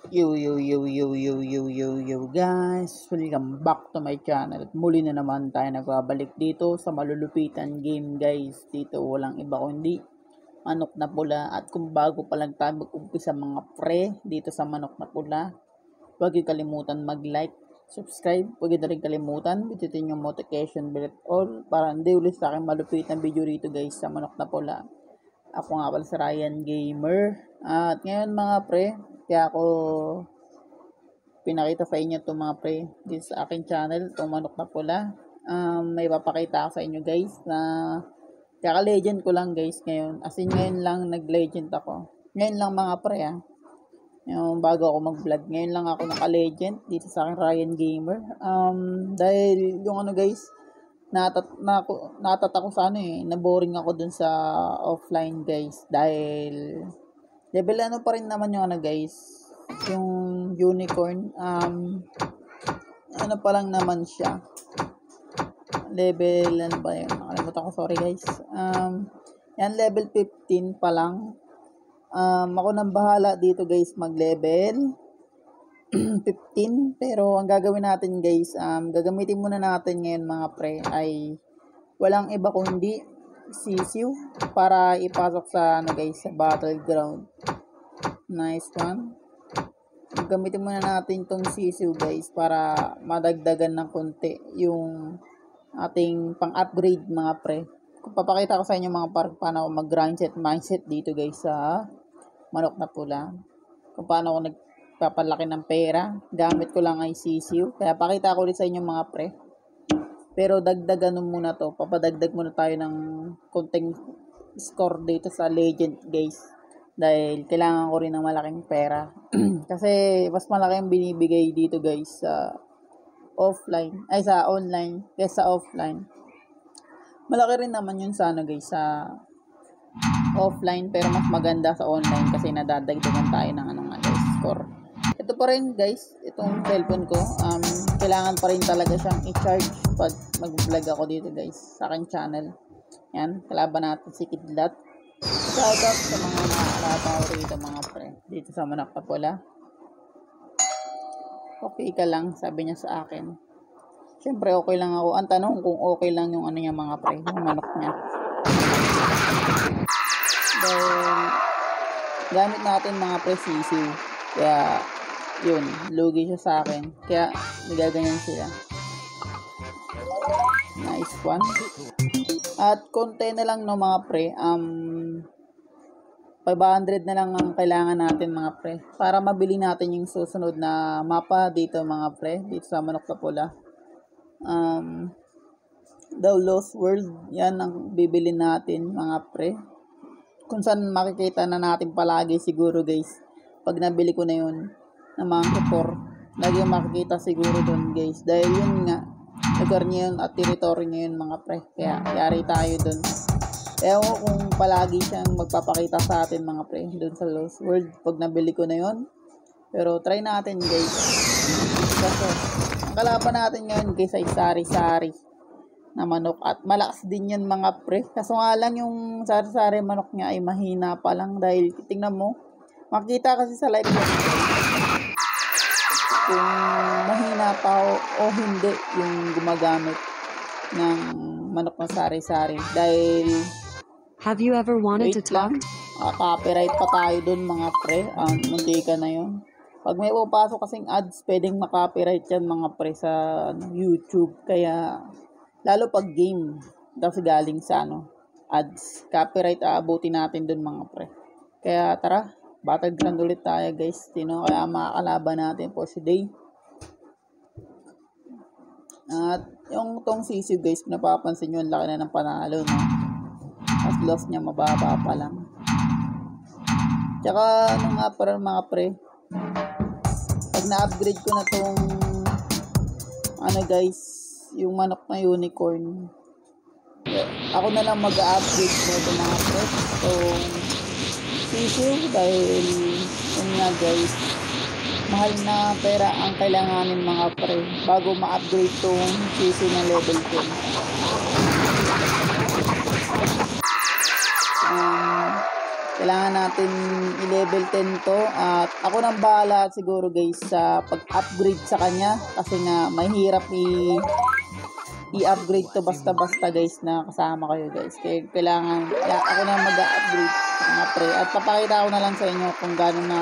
Yo guys, welcome back to my channel. At muli na naman tayo nagbabalik dito sa malulupitan game guys. Dito walang iba kundi manok na pula. At kung bago pa lang tayo mag-umpisa mga pre dito sa manok na pula, huwag yung kalimutan mag-like, subscribe. Huwag yung rin kalimutan bitutin yung notification bell at all para hindi ulit sa akin malupitan video rito guys sa manok na pula. Ako nga pala si Ryan Gamer. At ngayon mga pre, kaya ako pinakita sa inyo itong mga pre dito sa aking channel, itong manok na pula. May papakita ako sa inyo guys na kaka-legend ko lang guys ngayon. As in ngayon lang nag-legend ako. Ngayon lang mga pre yung bago ako mag-vlog. Ngayon lang ako naka-legend dito sa aking Ryan Gamer. Dahil yung ano guys, natat ako sa naboring ako dun sa offline guys. Dahil level ano pa rin naman yung guys, yung unicorn, ano pa lang naman siya, level ano ba yun, nakalimutan ko, sorry guys. Yan level 15 pa lang. Ako nang bahala dito guys mag level 15, pero ang gagawin natin guys, gagamitin muna natin ngayon mga pre ay walang iba kundi sisiw para ipasok sa guys sa battleground. Nice one. Gamitin muna natin tong sisiw guys para madagdagan ng konti yung ating pang-upgrade mga pre. Kung papakita ko sa inyo mga par paano ako mag-grind set mindset dito guys sa manok na pula. Kung paano ako nagpapalaki ng pera, gamit ko lang ay sisiw. Kaya pakita ko ulit sa inyo mga pre. Pero dagdagan muna to. Papadagdag muna tayo ng konting score dito sa legend guys. Dahil kailangan ko rin ng malaking pera. Kasi mas malaki ang binibigay dito guys sa offline. Ay sa online kaysa offline. Malaki rin naman yun sa guys sa offline. Pero mas maganda sa online kasi nadadagdagan tayo ng guys, score. Ito pa rin guys, itong cellphone ko, kailangan pa rin talaga siyang i-charge pag mag-vlog ako dito guys sa aking channel. Yan, kalaban natin si Kidlat. Shout out sa mga nakakatawa rito mga pre dito sa manok na pula. Okay ka lang, sabi niya sa akin. Siyempre okay lang ako. Ang tanong kung okay lang yung ano niya mga pre, yung manok niya. Dahil gamit natin mga pre sisiw. Kaya yun, lugi siya sa akin. Kaya nagaganyan sila. Nice one. At konti na lang no mga pre. 500 na lang ang kailangan natin mga pre. Para mabili natin yung susunod na mapa dito mga pre. Dito sa manok na pula. The Lost World. Yan ang bibili natin mga pre. Kung saan makikita na natin palagi siguro guys. Pag nabili ko na yun na mga kapor, lagi makikita siguro dun guys. Dahil yun nga, lugar niya yun at territory niya yun mga pre. Kaya yari tayo dun. Ewan ko kung palagi siyang magpapakita sa atin mga pre dun sa Lost World pag nabili ko na yun. Pero try natin guys. Kasi ang kalaban natin ngayon guys ay sari-sari na manok. At malakas din yan mga pre. Kaso nga lang yung sari-sari manok niya ay mahina pa lang. Dahil tingnan mo, makita kasi sa live yan kung mahina pa o hindi yung gumagamit ng manok na sari-sari. Dahil have you ever wanted to talk? Copyright pa tayo dun mga pre. Munti ka na yun. Pag may pupasok kasing ads, pwedeng makopyright yan mga pre sa YouTube. Kaya lalo pag game kasi galing sa ads, copyright aabutin natin dun mga pre. Kaya tara, battleground ulit tayo guys. Kaya makakalaban natin for today. At yung tong sisiw guys, kung napapansin nyo, ang laki na ng panalo no? As loss niya mababa pa lang. Tsaka nga para mga pre, pag na-upgrade ko na tong guys, yung manok na unicorn, ako na lang mag-upgrade nito mga pre. So sisiw dahil yun nga guys, mahal na pera ang kailanganin mga pre bago ma-upgrade tong sisiw na level 10. Kailangan natin i-level 10 to. At ako nang bahala siguro guys sa pag-upgrade sa kanya. Kasi nga mahirap i-upgrade to basta-basta guys na kasama kayo guys. Kaya kailangan ako na mag-upgrade mga pre. At papakita ko na lang sa inyo kung gaano na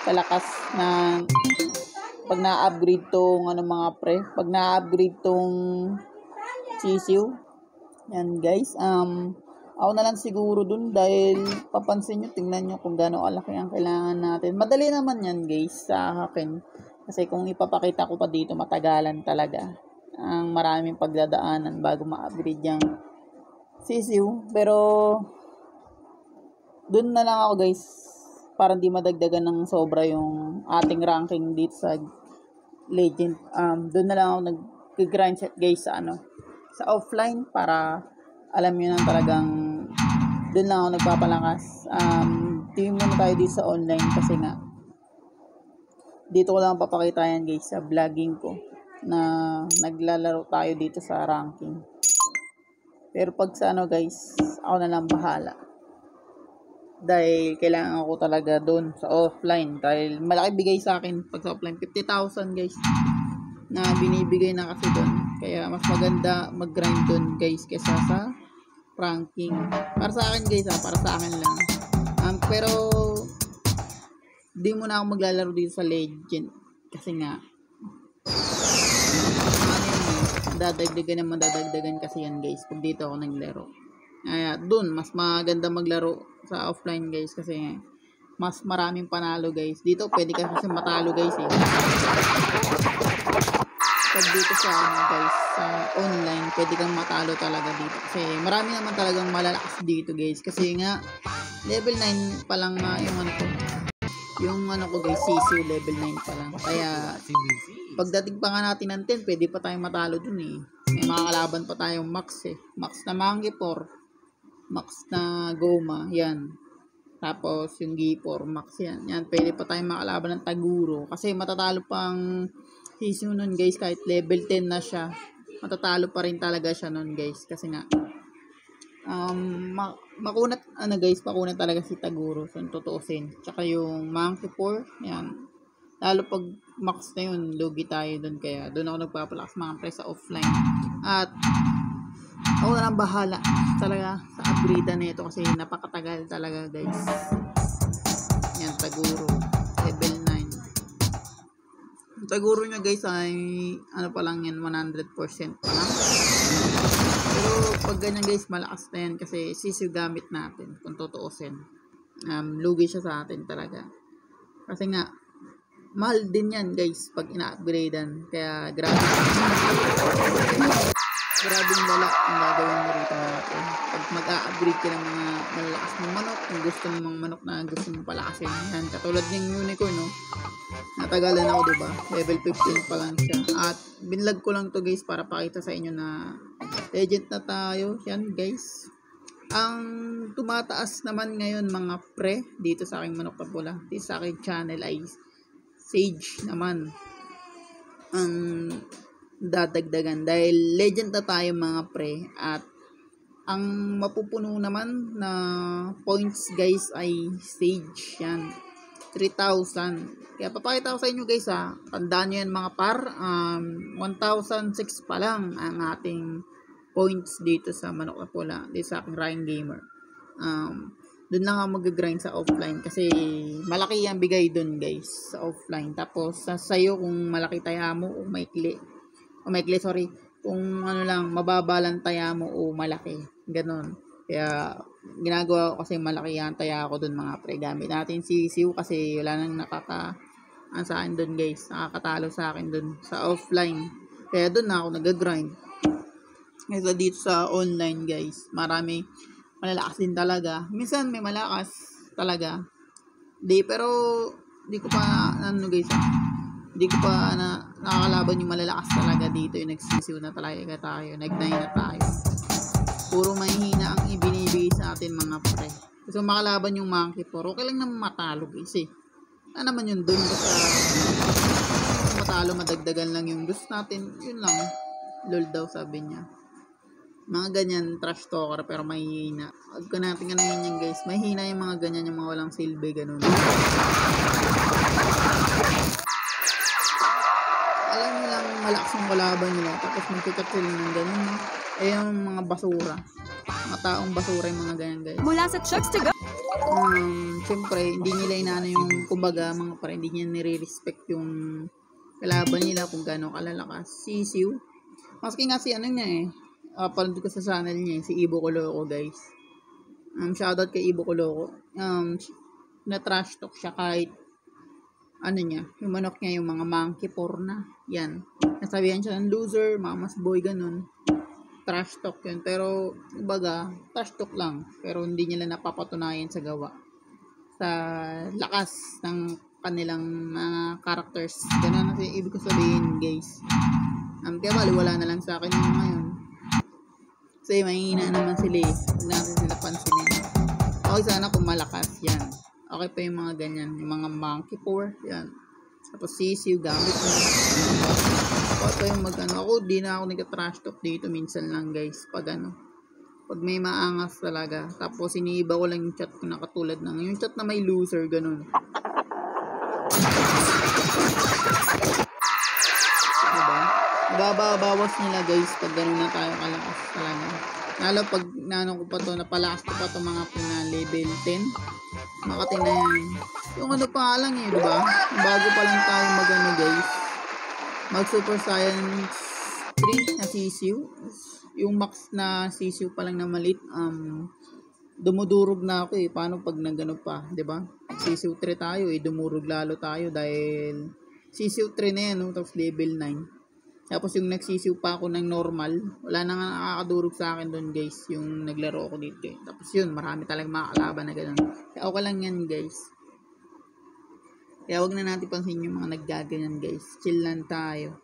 kalakas na pag na-upgrade tong mga pre. Pag na-upgrade tong sisiw. Yan guys. Ako na lang siguro dun dahil papansin nyo, tingnan nyo kung gaano kalaki ang kailangan natin. Madali naman yan guys sa akin. Kasi kung ipapakita ko pa dito, matagalan talaga. Ang maraming pagdadaanan bago ma-upgrade yung sisiw. Pero dun na lang ako guys para hindi madagdagan ng sobra yung ating ranking dito sa legend. Dun na lang ako nag-grind set guys sa sa offline para alam nyo na talagang dun lang ako nagpapalakas. Tingin muna tayo dito sa online kasi nga dito ko lang papakita yan guys sa vlogging ko na naglalaro tayo dito sa ranking. Pero pag sa guys, ako na lang bahala. Dahil kailangan ako talaga doon sa offline. Dahil malaki bigay sa akin pag sa offline. 50,000 guys na binibigay na kasi doon. Kaya mas maganda mag-grind doon guys kesa sa ranking. Para sa akin guys para sa akin lang. Pero di mo na ako maglalaro dito sa legend. Kasi nga dadagdagan kasi yan guys pag dito ako naglaro. Kaya dun mas maganda maglaro sa offline guys kasi mas maraming panalo guys. Dito pwede ka kasi matalo guys pag dito sa guys sa online pwede kang matalo talaga dito kasi marami naman talagang malalakas dito guys kasi nga level 9 pa lang yung ko guys sisiw level 9 pa lang kaya pagdating pa nga natin ng 10 pwede pa tayong matalo dun may makakalaban pa tayong max max na Mangipor, max na Goma yan, tapos yung G4 max yan pwede pa tayong makalaban ng Taguro kasi matatalo pang sisiw nun guys kahit level 10 na siya matatalo pa rin talaga siya nun guys kasi nga makunat makunat talaga si Taguro so tutuusin tsaka yung Mangipor yan lalo pag max na yun lugi tayo dun kaya dun ako nagpapalakas mga pre sa offline at ako na lang bahala talaga sa upgrade na ito kasi napakatagal talaga guys yan Taguro level 9 Taguro nya guys ay pa lang yan 100% pa lang pero pag ganyan guys malakas na yan kasi sisiw gamit natin kung tutuusin lugi siya sa atin talaga kasi nga mahal din yan guys pag ina-upgradean kaya grabing lala ang gagawin mo rito natin pag mag-a-upgrade ka ng mga malalakas ng manok kung gusto mong mga manok na gusto mong palakasin yan katulad ng unicorn natagalan ako diba level 15 pa lang siya at binlag ko lang to guys para pakita sa inyo na legend na tayo yan guys ang tumataas naman ngayon mga pre dito sa aking manok na pula dito sa aking channel ay Sage naman ang dadagdagan dahil legend na tayo mga pre at ang mapupuno naman na points guys ay Sage yan 3,000 kaya papakita ko sa inyo guys tandaan nyo yan mga par 1,006 pa lang ang ating points dito sa manok na pula dito sa aking Ryan Gamer doon lang ako mag-grind sa offline kasi malaki yung bigay doon guys sa offline tapos sayo kung malaki taya mo o maikli sorry kung lang mababa lang taya mo o malaki ganon kaya ginagawa ko kasi malaki yan taya ako doon mga pre gamit natin sisiw kasi wala nang sa akin doon guys nakakatalo sa akin doon sa offline kaya doon na ako nag-grind kasi dito sa online guys marami malalakas din talaga. Minsan may malakas talaga. Pero di ko pa guys. Di ko pa nakakalaban yung malalakas talaga dito. Yung nagsisiw na talaga tayo. Nag-9 na tayo. Puro mahihina ang ibinibigay sa atin mga pre. So makalaban yung Mangipor. Okay lang naman matalo guys Ano naman yun dun basta matalo madagdagan lang yung gusto natin. Yun lang. Lol daw sabi niya. Mga ganyan, trash talker, pero mahihina. Pagka natin ganun yan guys, mahihina yung mga ganyan, yung mga walang silbi, ganun. Alam mo lang, malakas yung kalaban nila, tapos magkichat sila ng ganun, no? Eh, yung mga basura. Mga taong basura yung mga ganyan guys. Mula sa Chucks to Go. Siyempre, hindi nila inaano yung, kumbaga, mga para hindi niya nire-respect yung kalaban nila kung gaano kalalakas. Sisiu. Maski nga si ano niya panood ko sa channel niya, si Ibo Coloco guys. Shoutout kay Ibo Coloco. Na trash talk siya kahit ano niya, yung manok niya, yung mga monkey porn na. Yan. Nasabihan siya ng loser, mamas boy, ganun. Trash talk yun. Pero, kumbaga, trash talk lang. Pero hindi nila napapatunayan sa gawa. Sa lakas ng kanilang mga characters. Ganun ang ibig ko sabihin, guys. Kaya baliwala na lang sa akin yung ngayon. Kasi mahihina naman sila eh. Huwag natin sila pansinin. Okay sana kung malakas yan. Okay pa yung mga ganyan. Yung mga monkey paw. Yan. Tapos sisiu gamit mo. Okay pa yung mag-ano. Ako, di na ako nag-trash talk dito. Minsan lang guys. Pag ano. Pag may maangas talaga. Tapos iniiba ko lang yung chat ko na katulad ng. Yung chat na may loser. Ganun. Diba? Babawas nila guys pag gano'n na tayo kalakas talaga. Lalo pag naano ko pa to, napalakas ko pa to mga na level 10. Makating na yan. Yung ano pa lang diba? Bago pa lang tayo magano guys. Mag Super Saiyan 3 na sisiu. Yung max na sisiu pa lang na malit. Dumudurog na ako Paano pag nagano pa, diba? Sisiu 3 tayo dumurog lalo tayo dahil sisiu 3 na yan, no? Tapos level 9. Tapos yung nagsisiw pa ako ng normal, wala na nga nakakadurog sa akin doon guys, yung naglaro ako dito Tapos yun, marami talagang mga kalaban na gano'n. Kaya okay lang yan guys. Kaya wag na natin pansin yung mga naggaganyan guys. Chill lang tayo.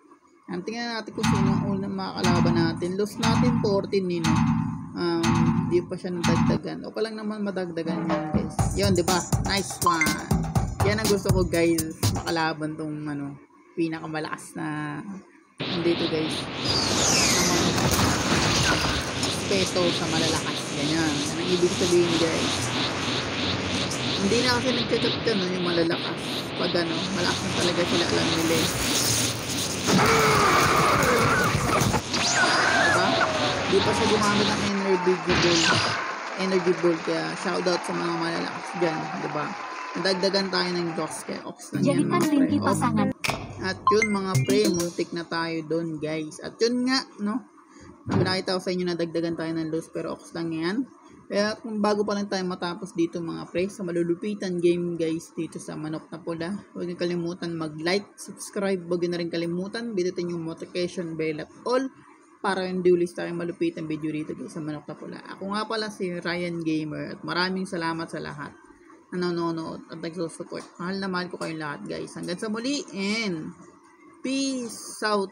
Tingnan natin kung sino ang unang mga kalaban natin. Lost natin 14 no? Di pa siya nadagdagan. Okay lang naman madagdagan yan guys. Yun, diba? Nice one. Yan ang gusto ko guys. Makalaban tong pinakamalakas na dito guys. Peso sa malalakas. Ganyan. Yan ang ibig sabihin guys. Hindi na kasi nagchat-chat ka yung malalakas. Pag malakas na talaga sila alam nila Diba? Di pa siya gumamit ng energy ball. Kaya shoutout sa mga malalakas dyan. Diba? Nadagdagan tayo ng Jox. Kaya ox lang yan mga pre. At yun mga pre, muntik na tayo doon guys. At yun nga, no? Nakita ko sa inyo na dagdagan tayo ng loss pero ox lang yan. Kaya kung bago pa lang tayo matapos dito mga pre, sa malulupitan game guys dito sa Manok na Pula, huwag niyo kalimutan mag-like, subscribe, huwag niyo na rin kalimutan, bidutin yung notification bell at all para hindi ulit tayong malupitan video dito guys sa Manok na Pula. Ako nga pala si Ryan Gamer at maraming salamat sa lahat na nanonood at nagsusupport. Mahal na mahal ko kayong lahat guys. Hanggang sa muli and peace out!